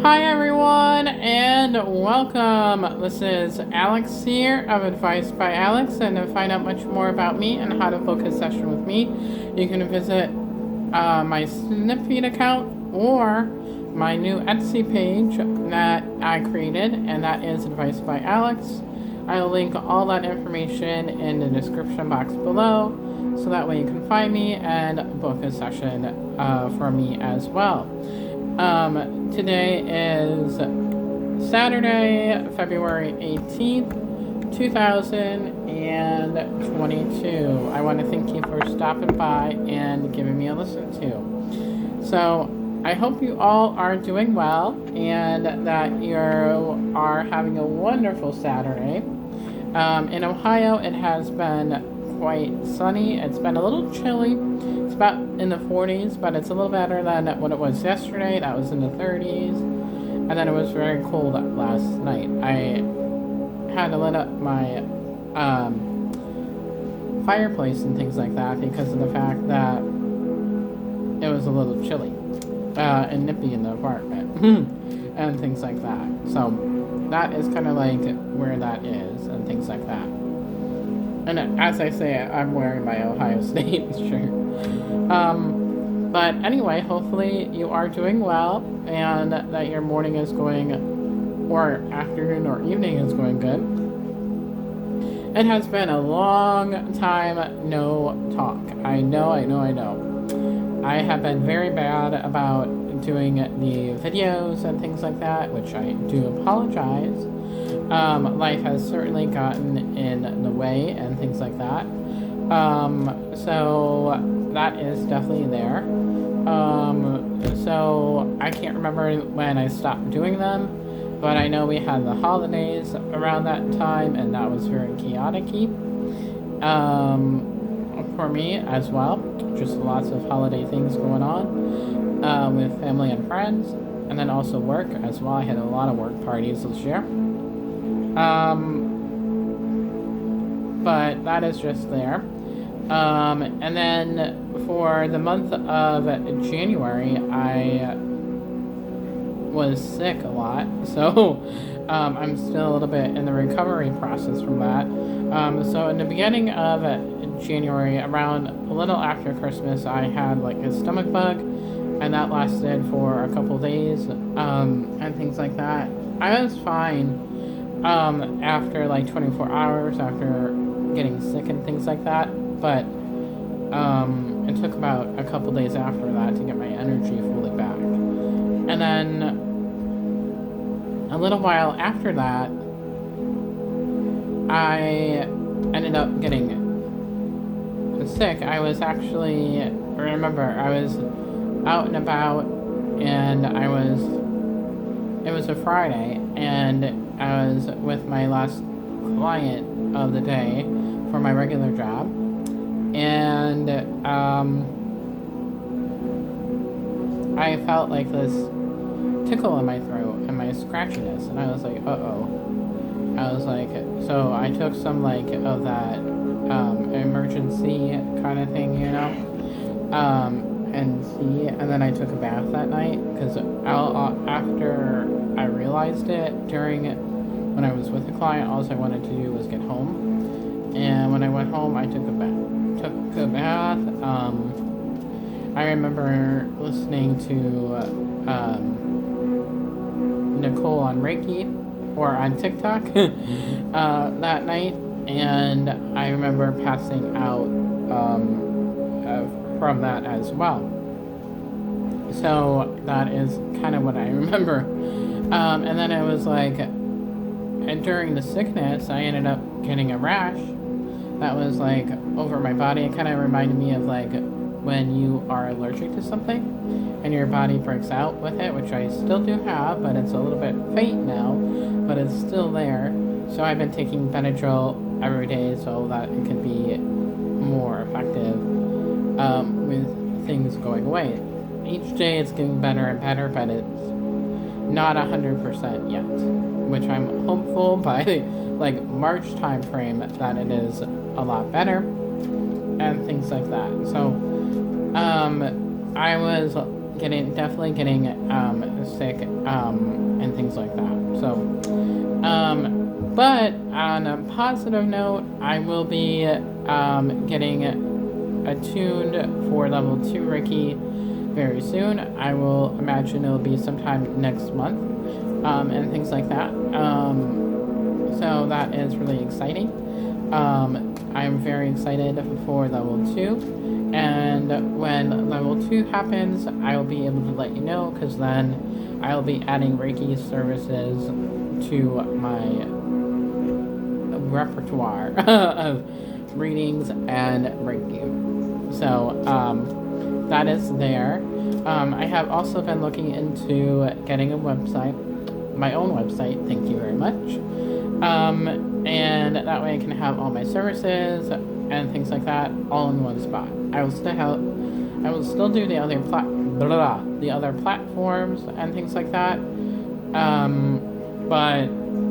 Hi everyone and welcome. This is Alex here of Advice by Alex, and to find out much more about me and how to book a session with me, you can visit my Snipfeed account or my new Etsy page that I created, and that is Advice by Alex. I'll link all that information in the description box below, so that way you can find me and book a session for me as well. Today is Saturday, February 18th, 2022. I want to thank you for stopping by and giving me a listen to. So, I hope you all are doing well and that you are having a wonderful Saturday. In Ohio, it has been quite sunny. It's been a little chilly. It's about in the 40s, but it's a little better than what it was yesterday. That was in the 30s. And then it was very cold last night. I had to lit up my fireplace and things like that because of the fact that it was a little chilly and nippy in the apartment and things like that. So that is kind of like where that is and things like that. And as I say, I'm wearing my Ohio State shirt. But anyway, hopefully you are doing well and that your morning is going, or afternoon or evening is going good. It has been a long time no talk. I know. I have been very bad about doing the videos and things like that, which I do apologize. Life has certainly gotten in the way and things like that. So that is definitely there. So I can't remember when I stopped doing them, but I know we had the holidays around that time, and that was very chaotic-y. For me as well. Just lots of holiday things going on with family and friends, and then also work as well. I had a lot of work parties this year. But that is just there. And then for the month of January, I was sick a lot, so I'm still a little bit in the recovery process from that. So in the beginning of January, around a little after Christmas, I had like a stomach bug, and that lasted for a couple days, and things like that. I was fine after like 24 hours after getting sick and things like that, but it took about a couple days after that to get my energy fully back. And then a little while after that, I ended up getting sick. I was actually, remember, I was out and about, and it was a Friday, and I was with my last client of the day for my regular job, and I felt like this tickle in my throat and my scratchiness, and I was like, uh-oh. I was like, so I took some like of that emergency kind of thing, and then I took a bath that night, because after I realized it, when I was with the client, all I wanted to do was get home. And when I went home, I took a bath. I remember listening to Nicole on Reiki or on TikTok that night, and I remember passing out from that as well. So that is kind of what I remember. And then it was like, and during the sickness, I ended up getting a rash that was like over my body. It kind of reminded me of like when you are allergic to something and your body breaks out with it, which I still do have, but it's a little bit faint now, but it's still there. So I've been taking Benadryl every day so that it can be more effective with things going away. Each day it's getting better and better, but it's not 100% yet, which I'm hopeful by like March time frame that it is a lot better and things like that. So I was definitely getting sick and things like that. So, but on a positive note, I will be getting attuned for level 2 Reiki very soon. I will imagine it'll be sometime next month, and things like that. So that is really exciting. I'm very excited for level 2, and when level 2 happens, I will be able to let you know, because then I will be adding Reiki services to my repertoire of readings and Reiki. So that is there. I have also been looking into getting a website, my own website, thank you very much. And that way I can have all my services and things like that all in one spot. I will still do the other platforms and things like that. But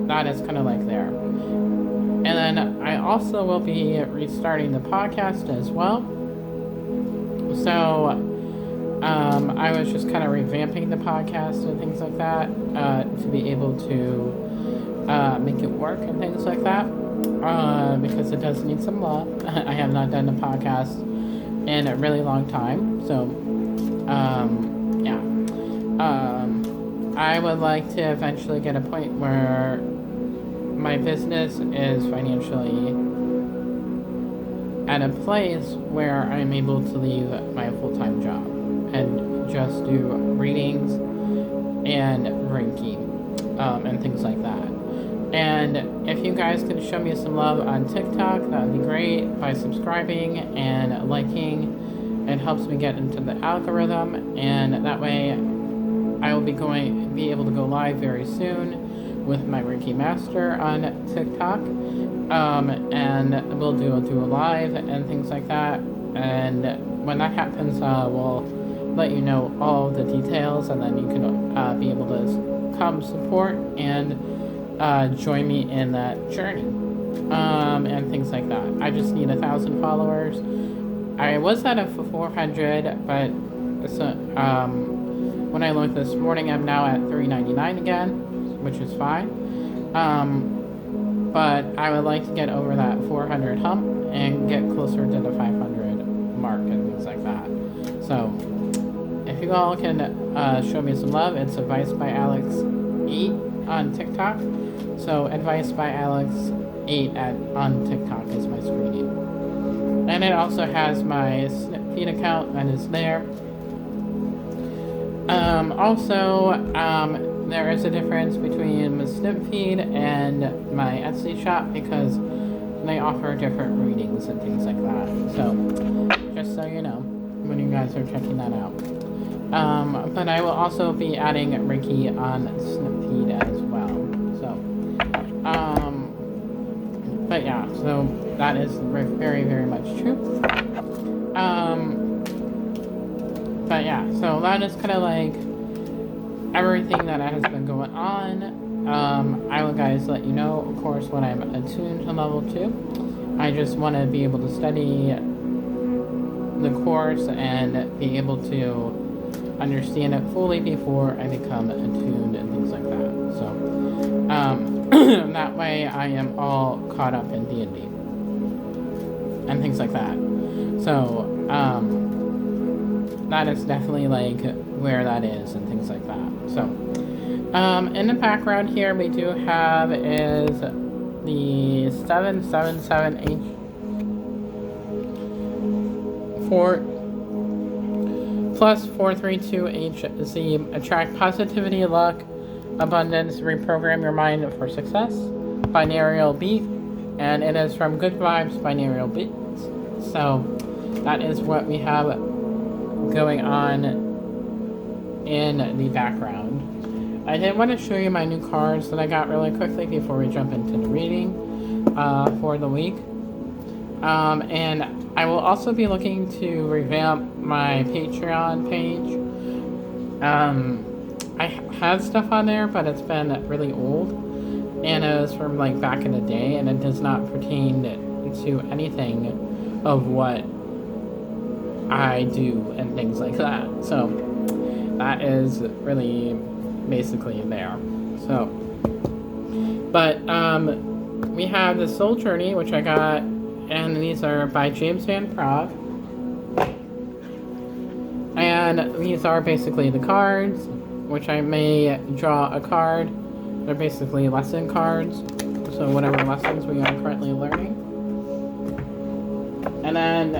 that is kind of like there. And then I also will be restarting the podcast as well. So I was just kind of revamping the podcast and things like that to be able to make it work and things like that, because it does need some love. I have not done a podcast in a really long time, so yeah. I would like to eventually get a point where my business is financially at a place where I'm able to leave my full-time job and just do readings and Reiki and things like that. And if you guys could show me some love on TikTok, that would be great, by subscribing and liking. It helps me get into the algorithm, and that way I will be able to go live very soon with my Reiki Master on TikTok. And we'll do a live and things like that. And when that happens, we'll let you know all the details, and then you can be able to come support and join me in that journey, and things like that. I just need 1,000 followers. I was at a 400, but when I looked this morning, I'm now at 399 again, which is fine. But I would like to get over that 400 hump and get closer to the 500 mark and things like that. So if you all can show me some love, it's Advice by Alex 8 on TikTok. So Advice by Alex 8 on TikTok is my screen name. And it also has my Snip Feed account that is there. There is a difference between my Snip Feed and my Etsy shop, because they offer different readings and things like that. So just so you know, when you guys are checking that out. But I will also be adding Reiki on Snip Feed as well. So, but yeah, so that is very, very much true. But yeah, so that is kind of like everything that has been going on. I will guys let you know, of course, when I'm attuned to level 2. I just want to be able to study the course and be able to understand it fully before I become attuned and things like that. So that way I am all caught up in D&D and things like that. So that is definitely like where that is and things like that. So in the background here we do have is the 777H plus 432HZ. Attract positivity, luck, abundance, reprogram your mind for success. Binaural beat, and it is from Good Vibes Binaural Beats. So that is what we have going on in the background. I did want to show you my new cards that I got really quickly before we jump into the reading for the week. And I will also be looking to revamp my Patreon page. I had stuff on there, but it's been really old, and it was from like back in the day, and it does not pertain to anything of what I do and things like that. So that is really basically there. So, but we have the Soul Journey, which I got, and these are by James Van Praagh. And these are basically the cards, which I may draw a card. They're basically lesson cards, so whatever lessons we are currently learning. And then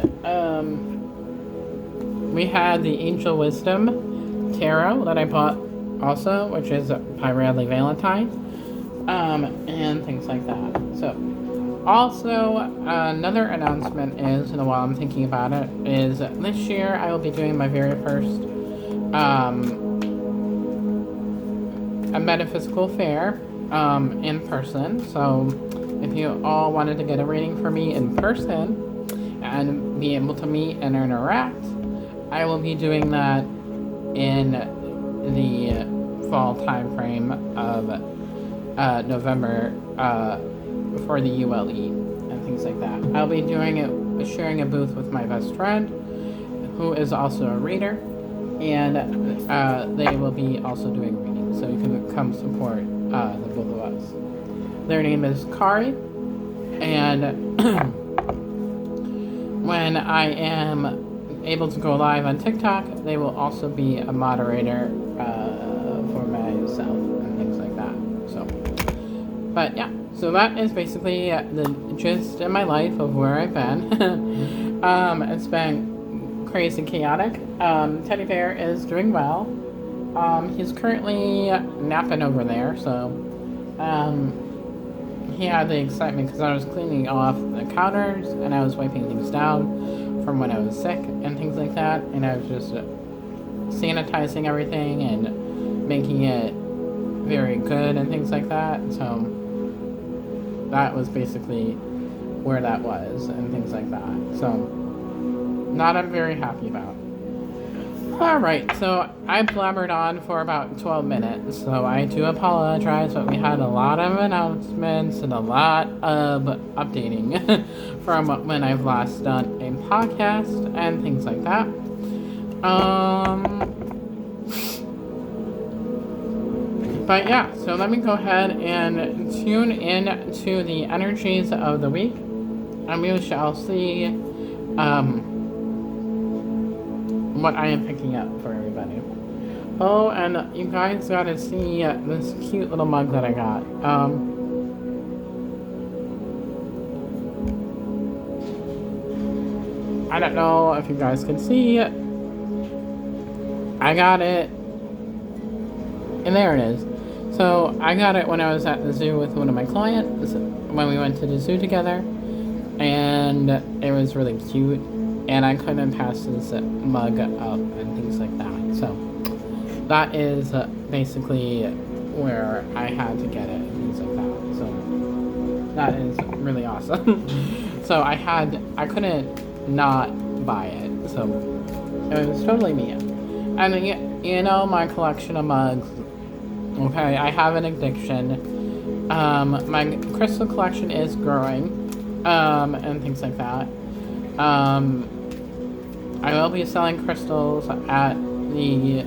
we had the Angel Wisdom Tarot that I bought also, which is by Radley Valentine, and things like that. So, also, another announcement is, and while I'm thinking about it, is this year I will be doing my very first a metaphysical fair in person. So if you all wanted to get a reading for me in person and be able to meet and interact, I will be doing that in the fall time frame of November for the ULE and things like that. I'll be doing it, sharing a booth with my best friend, who is also a reader, and they will be also doing readings, so you can come support the both of us. Their name is Kari, and when I am able to go live on TikTok, they will also be a moderator for myself and things like that. So, but yeah, so that is basically the gist in my life of where I've been. It's been crazy chaotic. Teddy Bear is doing well. He's currently napping over there, so he had the excitement because I was cleaning off the counters and I was wiping things down from when I was sick and things like that, and I was just sanitizing everything and making it very good and things like that. So that was basically where that was and things like that. So not I'm very happy about. Alright, so I blabbered on for about 12 minutes, so I do apologize, but we had a lot of announcements and a lot of updating from when I've last done a podcast and things like that. But yeah, so let me go ahead and tune in to the energies of the week, and we shall see what I am picking up for everybody. Oh, and you guys gotta see this cute little mug that I got. I don't know if you guys can see it. I got it, and there it is. So I got it when I was at the zoo with one of my clients when we went to the zoo together, and it was really cute. And I couldn't pass this mug up and things like that. So that is basically where I had to get it and things like that. So that is really awesome. So I couldn't not buy it. So it was totally me. And you know my collection of mugs. Okay, I have an addiction. My crystal collection is growing, and things like that. I will be selling crystals at the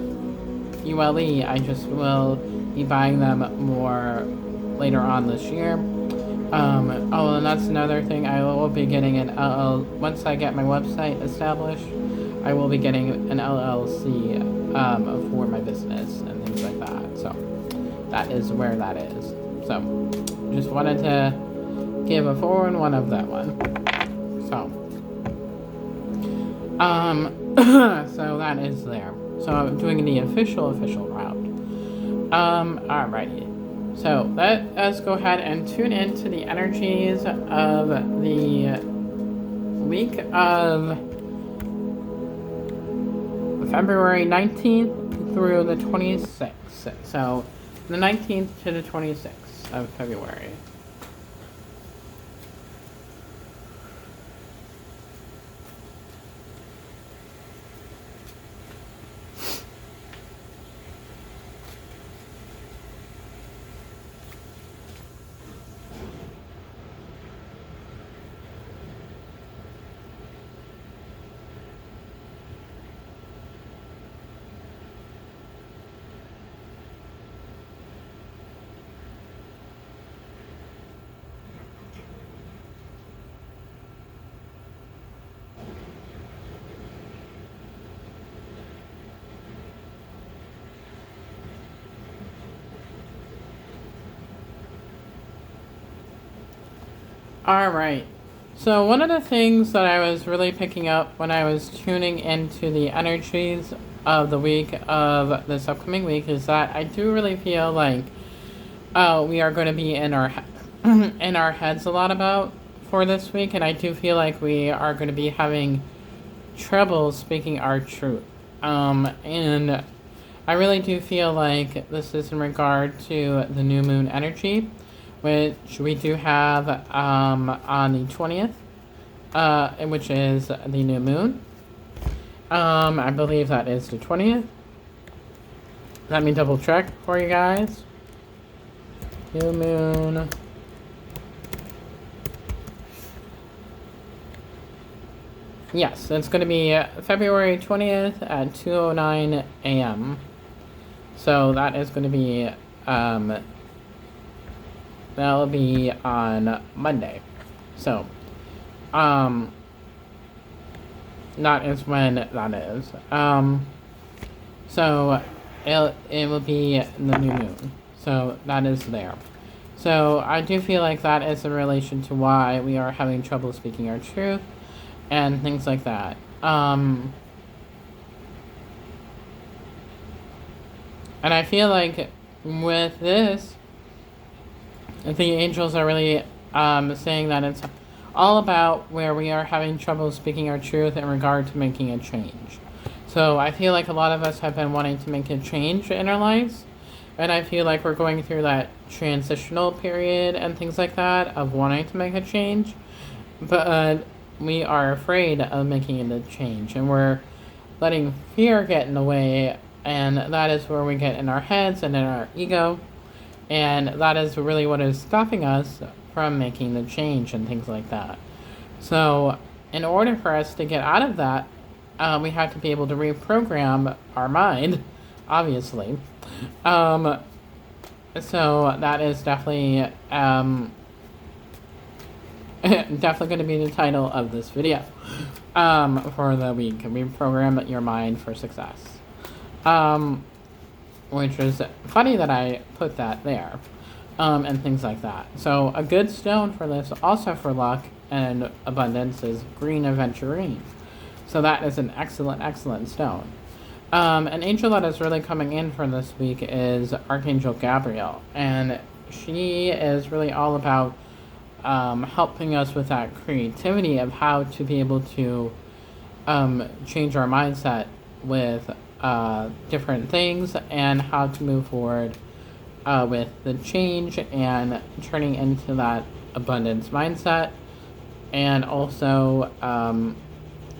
ULE. I just will be buying them more later on this year. Oh, and that's another thing. I will be getting an LL once I get my website established. I will be getting an LLC for my business and things like that. So that is where that is. So just wanted to give a 4-in-1 of that one. So. So that is there. So I'm doing the official route. Alrighty. So let us go ahead and tune into the energies of the week of February 19th through the 26th. So the 19th to the 26th of February. All right. So, one of the things that I was really picking up when I was tuning into the energies of the week of this upcoming week is that I do really feel like we are going to be in our in our heads a lot about for this week, and I do feel like we are going to be having trouble speaking our truth. And I really do feel like this is in regard to the new moon energy, which we do have on the 20th, which is the new moon. I believe that is the 20th. Let me double check for you guys. New moon. Yes, it's going to be February 20th at 2:09 a.m. So that is going to be, that'll be on Monday. So, that is when that is. So it will be the new moon. So that is there. So I do feel like that is in relation to why we are having trouble speaking our truth and things like that. And I feel like with this, the angels are really saying that it's all about where we are having trouble speaking our truth in regard to making a change. So I feel like a lot of us have been wanting to make a change in our lives. And I feel like we're going through that transitional period and things like that of wanting to make a change. But we are afraid of making the change. And we're letting fear get in the way. And that is where we get in our heads and in our ego. And that is really what is stopping us from making the change and things like that. So in order for us to get out of that, we have to be able to reprogram our mind, obviously. So that is definitely definitely going to be the title of this video for the week. Reprogram your mind for success. Which is funny that I put that there, and things like that. So a good stone for this, also for luck and abundance, is green aventurine. So that is an excellent stone. An angel that is really coming in for this week is Archangel Gabriel, and she is really all about helping us with that creativity of how to be able to change our mindset with different things and how to move forward with the change and turning into that abundance mindset, and also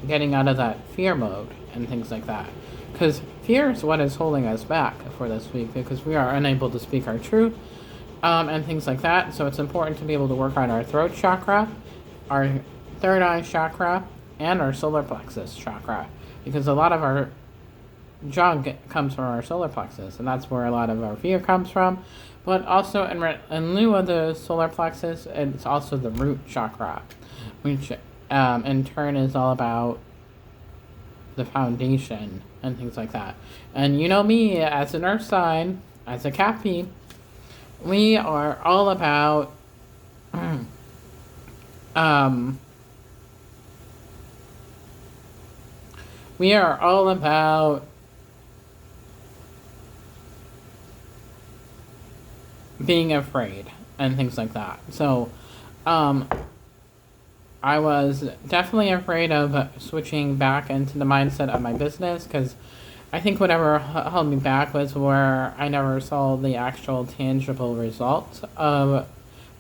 getting out of that fear mode and things like that. Because fear is what is holding us back for this week, because we are unable to speak our truth and things like that. So it's important to be able to work on our throat chakra, our third eye chakra, and our solar plexus chakra, because a lot of our junk comes from our solar plexus, and that's where a lot of our fear comes from. But also in lieu of the solar plexus, it's also the root chakra, which in turn is all about the foundation and things like that. And you know me, as an earth sign, as a Cappy, we are all about we are all about being afraid and things like that. So I was definitely afraid of switching back into the mindset of my business, because I think whatever held me back was where I never saw the actual tangible results of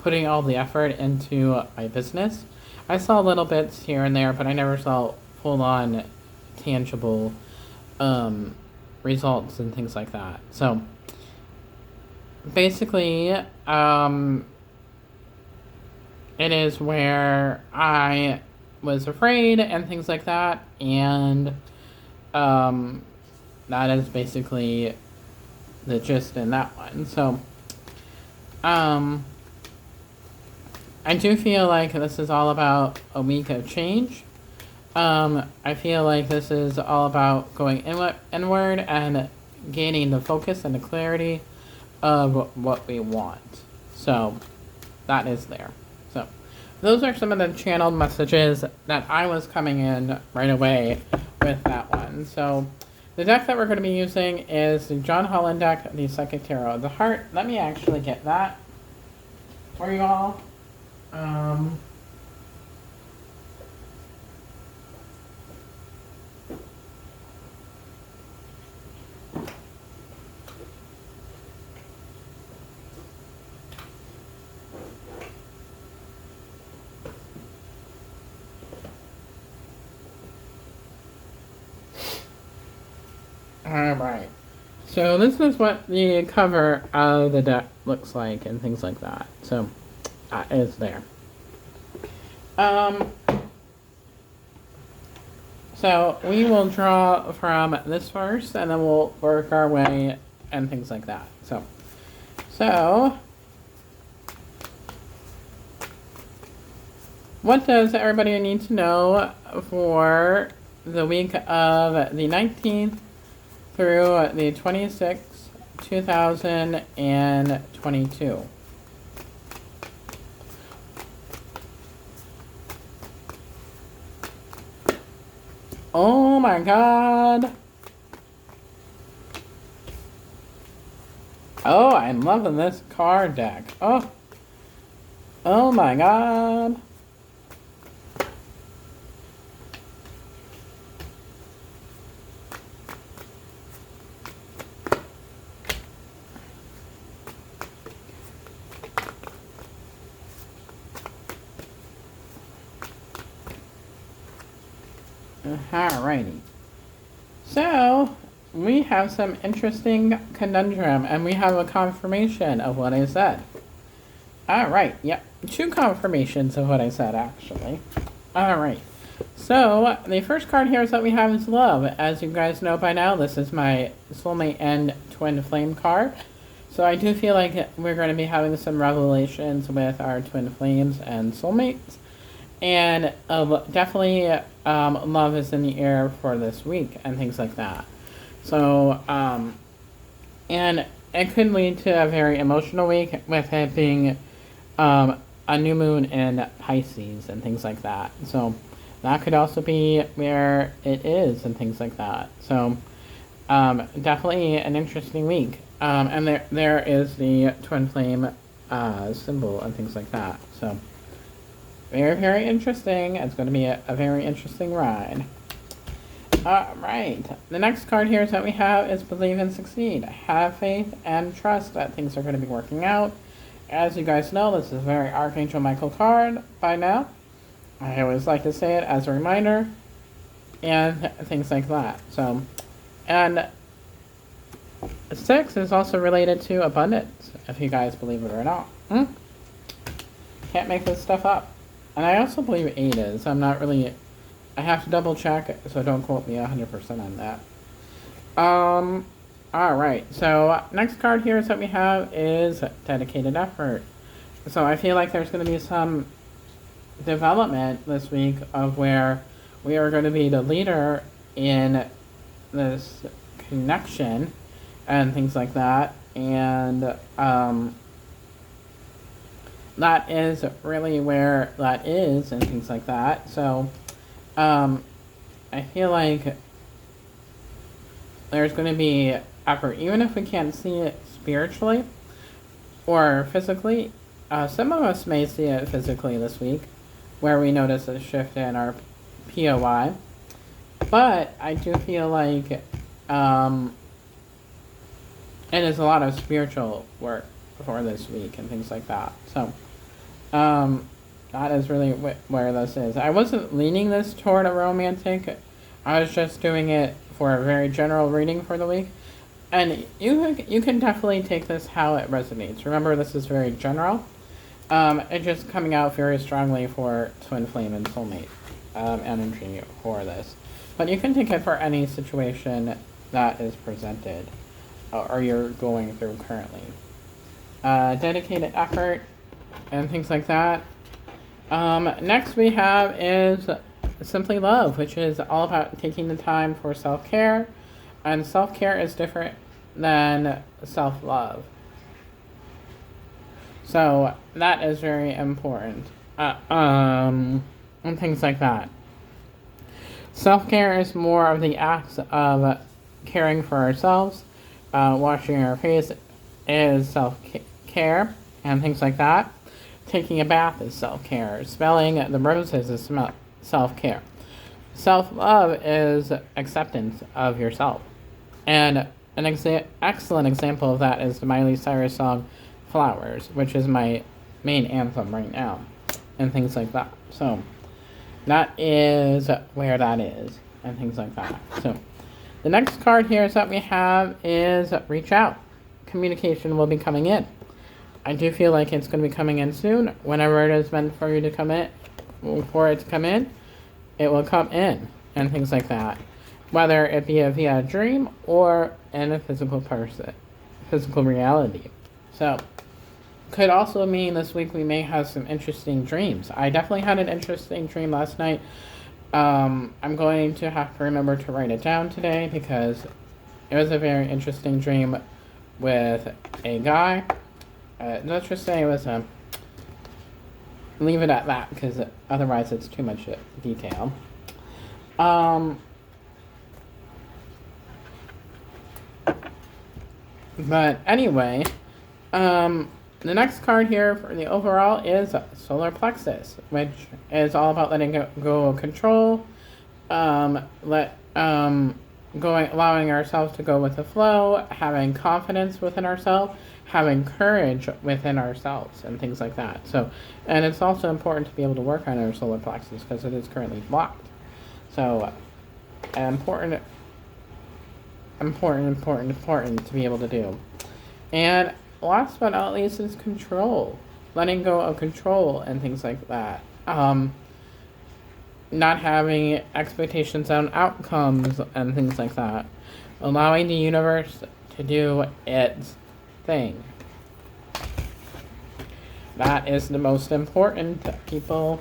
putting all the effort into my business. I saw little bits here and there, but I never saw full-on tangible results and things like that. So basically, it is where I was afraid and things like that, and that is basically the gist in that one. So I do feel like this is all about a week of change. I feel like this is all about going inward and gaining the focus and the clarity of what we want. So that is there. So those are some of the channeled messages that I was coming in right away with that one. So the deck that we're going to be using is the John Holland deck, the Psychic Tarot of the Heart. Let me actually get that for you all. Alright, so this is what the cover of the deck looks like and things like that. So, that is there. So, we will draw from this first, and then we'll work our way and things like that. So, what does everybody need to know for the week of the 19th through the 26th, 2022? Oh my god. Oh, I'm loving this card deck. Oh my god. Alrighty. So, we have some interesting conundrum, and we have a confirmation of what I said. Alright, yep. 2 confirmations of what I said, actually. Alright. So, the first card here is that we have is Love. As you guys know by now, this is my soulmate and twin flame card. So I do feel like we're going to be having some revelations with our twin flames and soulmates. And definitely love is in the air for this week and things like that. So, and it could lead to a very emotional week with it being a new moon in Pisces and things like that. So that could also be where it is and things like that. So definitely an interesting week. And there is the twin flame symbol and things like that. So very, very interesting. It's going to be a very interesting ride. Alright, the next card here is that we have is Believe and Succeed. Have faith and trust that things are going to be working out. As you guys know, this is a very Archangel Michael card by now. I always like to say it as a reminder. And things like that. So, and 6 is also related to abundance, if you guys believe it or not. Can't make this stuff up. And I also believe 8 is. I'm not really... I have to double check, so don't quote me 100% on that. Alright, so next card here is that we have is Dedicated Effort. So I feel like there's going to be some development this week of where we are going to be the leader in this connection and things like that. And that is really where that is and things like that. So I feel like there's going to be effort, even if we can't see it spiritually or physically. Some of us may see it physically this week, where we notice a shift in our POI. But I do feel like it is a lot of spiritual work for this week and things like that. So that is really where this is. I wasn't leaning this toward a romantic. I was just doing it for a very general reading for the week. And you can definitely take this how it resonates. Remember, this is very general. It's just coming out very strongly for Twin Flame and Soulmate energy for this. But you can take it for any situation that is presented or you're going through currently. Dedicated effort and things like that. Next we have is Simply Love, which is all about taking the time for self-care. And self-care is different than self-love. So that is very important. and things like that. Self-care is more of the acts of caring for ourselves. Washing our face is self-care and things like that. Taking a bath is self-care. Smelling the roses is self-care. Self-love is acceptance of yourself. And an excellent example of that is the Miley Cyrus song Flowers, which is my main anthem right now, and things like that. So that is where that is, and things like that. So the next card here is that we have is reach out. Communication will be coming in. I do feel like it's going to be coming in soon. Whenever it is meant for you to come in, for it to come in, it will come in, and things like that. Whether it be via a dream or in a physical reality. So, could also mean this week we may have some interesting dreams. I definitely had an interesting dream last night. I'm going to have to remember to write it down today because it was a very interesting dream with a guy. Let's just say it was a... Leave it at that because otherwise it's too much detail. But anyway, the next card here for the overall is solar plexus, which is all about letting go of control, allowing ourselves to go with the flow, having confidence within ourselves, having courage within ourselves, and things like that. So, and it's also important to be able to work on our solar plexus because it is currently blocked. So, important to be able to do. And last but not least is control. Letting go of control and things like that. Not having expectations on outcomes and things like that. Allowing the universe to do its thing. That is the most important, people.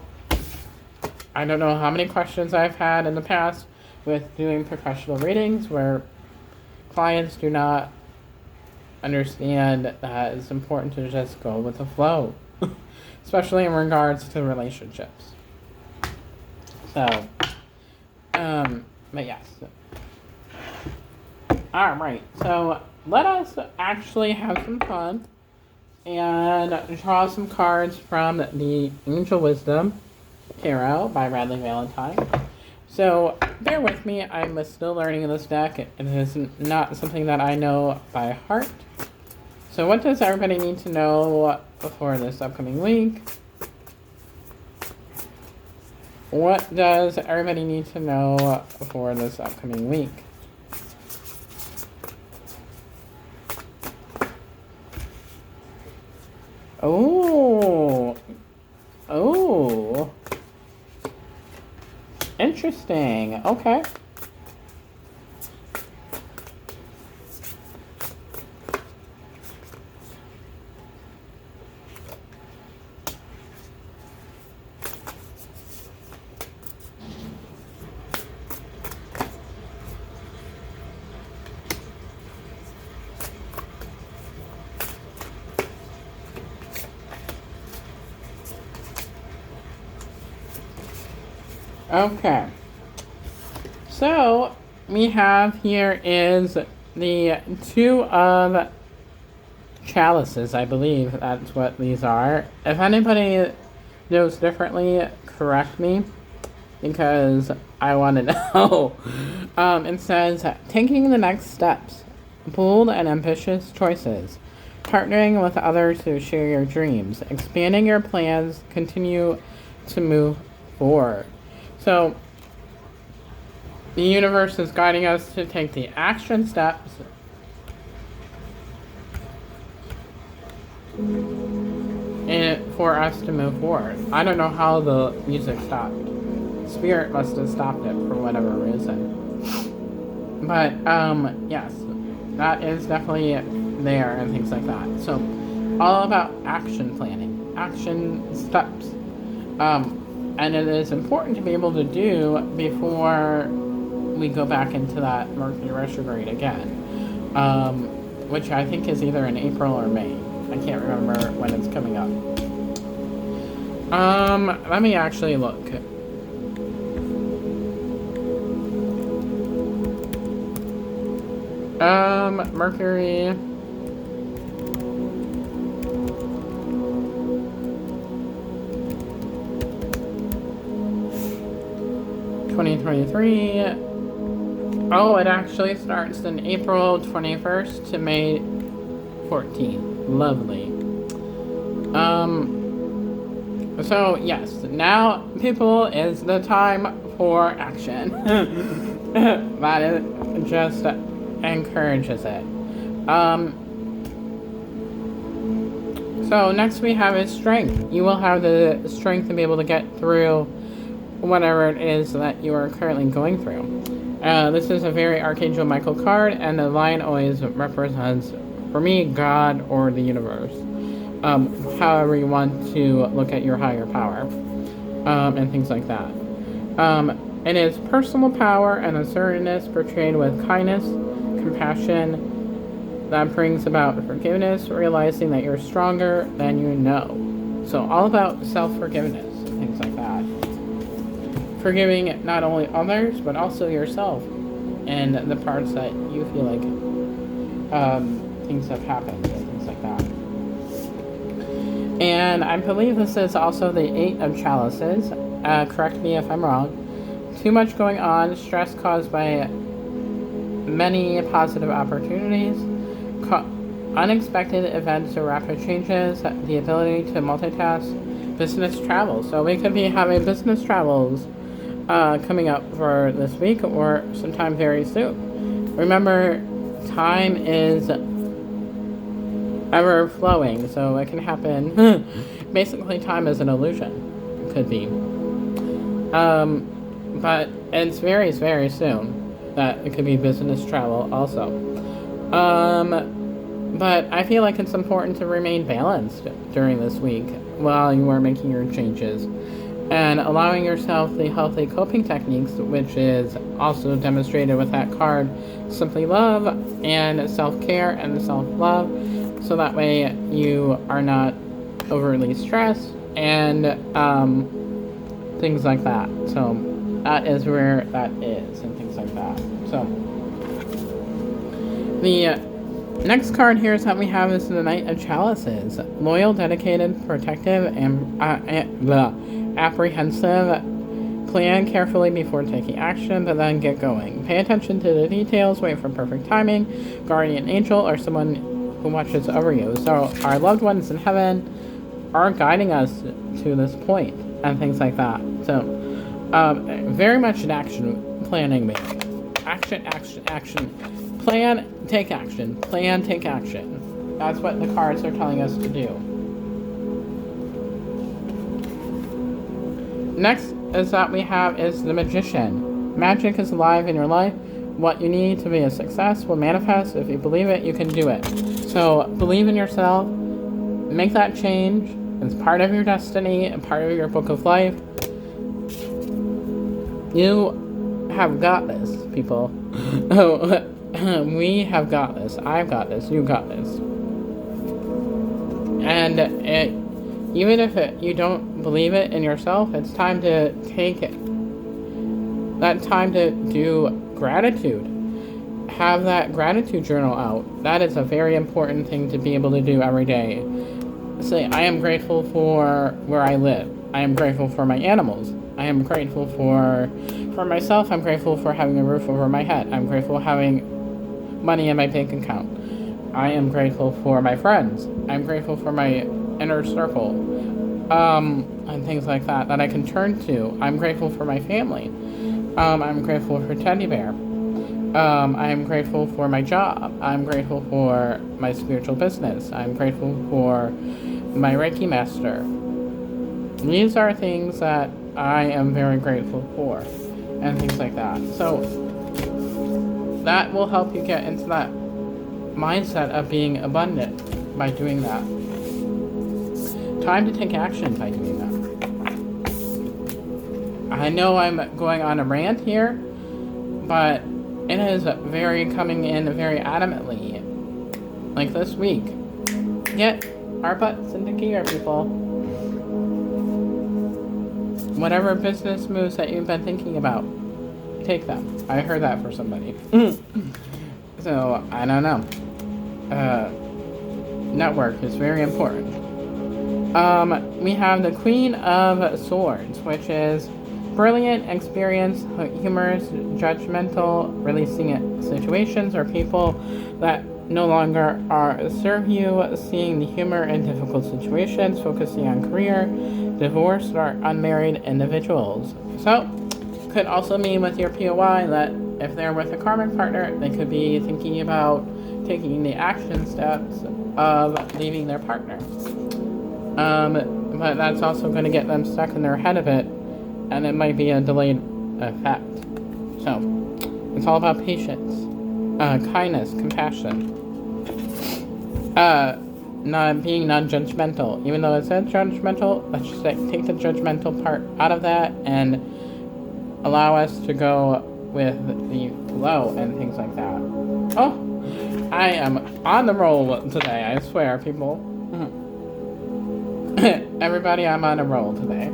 I don't know how many questions I've had in the past with doing professional readings where clients do not understand that it's important to just go with the flow, especially in regards to relationships. So, but yes. Alright, so let us actually have some fun and draw some cards from the Angel Wisdom Tarot by Radley Valentine. So, bear with me, I'm still learning this deck. It is not something that I know by heart. So what does everybody need to know for this upcoming week? What does everybody need to know for this upcoming week? Oh. Oh. Interesting. Okay. Okay. So, we have here is the Two of Chalices, I believe that's what these are. If anybody knows differently, correct me, because I want to know. It says, taking the next steps, bold and ambitious choices, partnering with others to share your dreams, expanding your plans, continue to move forward. So, the universe is guiding us to take the action steps for us to move forward. I don't know how the music stopped. Spirit must have stopped it for whatever reason. But, yes, that is definitely there and things like that. So, all about action planning, action steps. And it is important to be able to do before we go back into that Mercury retrograde again, which I think is either in April or May. I can't remember when it's coming up. Let me actually look. Mercury. (2023). Oh, it actually starts in April 21st to May 14th. Lovely. So yes, now people is the time for action. That is just encourages it. So next we have is strength. You will have the strength to be able to get through whatever it is that you are currently going through. This is a very Archangel Michael card, and the lion always represents, for me, God or the universe. However you want to look at your higher power, and things like that. It is personal power and assertiveness portrayed with kindness, compassion, that brings about forgiveness, realizing that you're stronger than you know. So all about self-forgiveness, things like that. Forgiving not only others, but also yourself and the parts that you feel like things have happened and things like that. And I believe this is also the 8 of Chalices. Correct me if I'm wrong. Too much going on, stress caused by many positive opportunities, unexpected events or rapid changes, the ability to multitask, business travel. So we could be having business travels coming up for this week or sometime very soon. Remember, time is ever flowing, so it can happen. Basically, time is an illusion. It could be. But it's very, very soon that it could be business travel also. But I feel like it's important to remain balanced during this week while you are making your changes and allowing yourself the healthy coping techniques, which is also demonstrated with that card, Simply Love, and self-care and self-love, so that way you are not overly stressed and things like that. So that is where that is and things like that. So the next card here is that we have is the Knight of Chalices. Loyal, dedicated, protective, and apprehensive. Plan carefully before taking action, but then get going. Pay attention to the details, wait for perfect timing. Guardian angel or someone who watches over you. So our loved ones in heaven are guiding us to this point and things like that. So very much an action planning me. Action, action, action. Plan, take action. Plan, take action. That's what the cards are telling us to do. Next is that we have is the Magician. Magic is alive in your life. What you need to be a success will manifest. If you believe it, you can do it. So believe in yourself. Make that change. It's part of your destiny and part of your book of life. You have got this, people. We have got this. I've got this. You got this. And even if you don't believe it in yourself, it's time to take it. That's time to do gratitude. Have that gratitude journal out. That is a very important thing to be able to do every day. Say, I am grateful for where I live. I am grateful for my animals. I am grateful for myself. I'm grateful for having a roof over my head. I'm grateful for having money in my bank account. I am grateful for my friends. I'm grateful for my inner circle. And things like that I can turn to. I'm grateful for my family. I'm grateful for Teddy Bear. I'm grateful for my job. I'm grateful for my spiritual business. I'm grateful for my Reiki master. These are things that I am very grateful for and things like that. So that will help you get into that mindset of being abundant by doing that. Time to take action by doing that. I know I'm going on a rant here, but it is very coming in very adamantly. Like this week. Get our butts into gear, people. whatever business moves that you've been thinking about, take them. I heard that for somebody. So, I don't know. Network is very important. We have the Queen of Swords, which is brilliant, experienced, humorous, judgmental, releasing situations or people that no longer serve you, seeing the humor in difficult situations, focusing on career, divorced or unmarried individuals. So, could also mean with your POI that if they're with a karmic partner, they could be thinking about taking the action steps of leaving their partner. But that's also going to get them stuck in their head a bit, and it might be a delayed effect. So, it's all about patience, kindness, compassion, not being non-judgmental. Even though it says judgmental, let's just take the judgmental part out of that and allow us to go with the flow and things like that. Oh, I am on the roll today, I swear, people. Everybody, I'm on a roll today.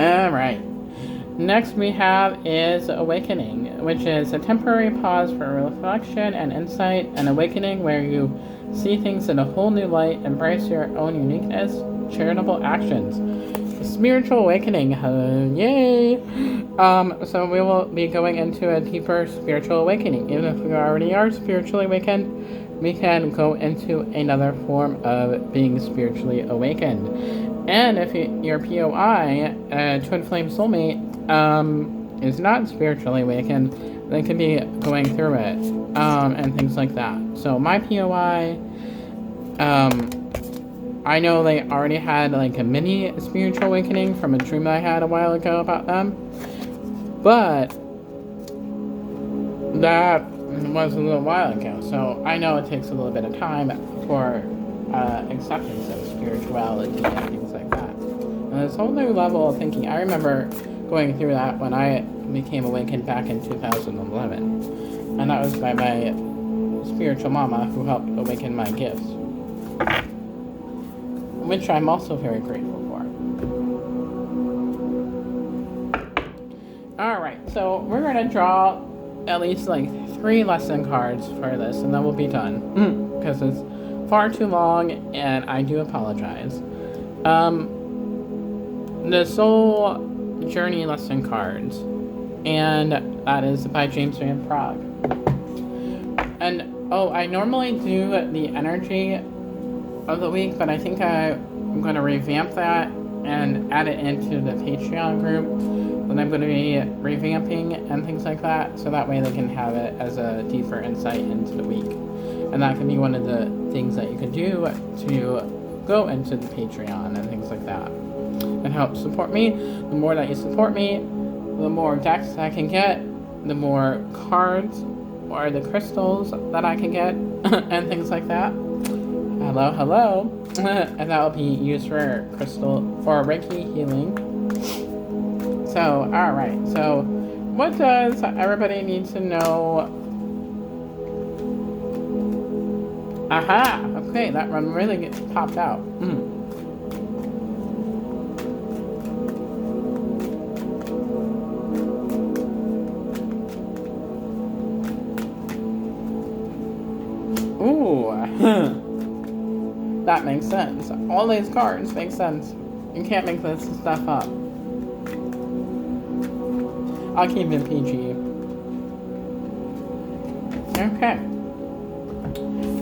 Alright. Next we have is Awakening, which is a temporary pause for reflection and insight, an awakening where you see things in a whole new light, embrace your own uniqueness, charitable actions. Spiritual awakening, yay! So we will be going into a deeper spiritual awakening. Even if we already are spiritually awakened, we can go into another form of being spiritually awakened. And if your POI, Twin Flame Soulmate, is not spiritually awakened, they could be going through it, and things like that. So my POI, I know they already had like a mini spiritual awakening from a dream that I had a while ago about them, but that was a little while ago, so I know it takes a little bit of time for acceptance of spirituality and things like that. And this whole new level of thinking, I remember going through that when I became awakened back in 2011, and that was by my spiritual mama who helped awaken my gifts, which I'm also very grateful for. Alright, so we're going to draw at least like 3 lesson cards for this, and then we'll be done. Because it's far too long, and I do apologize. The Soul Journey lesson cards, and that is by James Van Prague. And, I normally do the energy of the week, but I think I'm going to revamp that and add it into the Patreon group that I'm going to be revamping and things like that, so that way they can have it as a deeper insight into the week. And that can be one of the things that you can do to go into the Patreon and things like that and help support me. The more that you support me, the more decks I can get, the more cards or the crystals that I can get and things like that. Hello. And that will be used for crystal or Reiki healing. So, alright. So, what does everybody need to know? Aha! Okay, that one really popped out. Ooh. That makes sense. All these cards make sense. You can't make this stuff up. I'll keep it PG. Okay.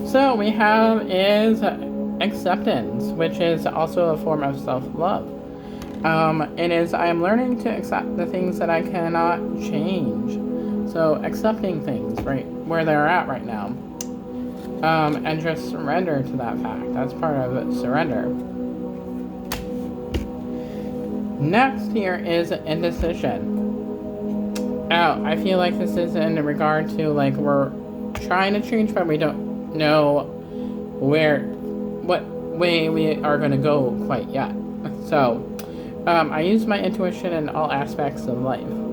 So we have is acceptance, which is also a form of self-love. It is, I am learning to accept the things that I cannot change. So accepting things right where they're at right now. And just surrender to that fact. That's part of surrender. Next here is indecision. I feel like this is in regard to like we're trying to change, but we don't know what way we are going to go quite yet. So, I use my intuition in all aspects of life.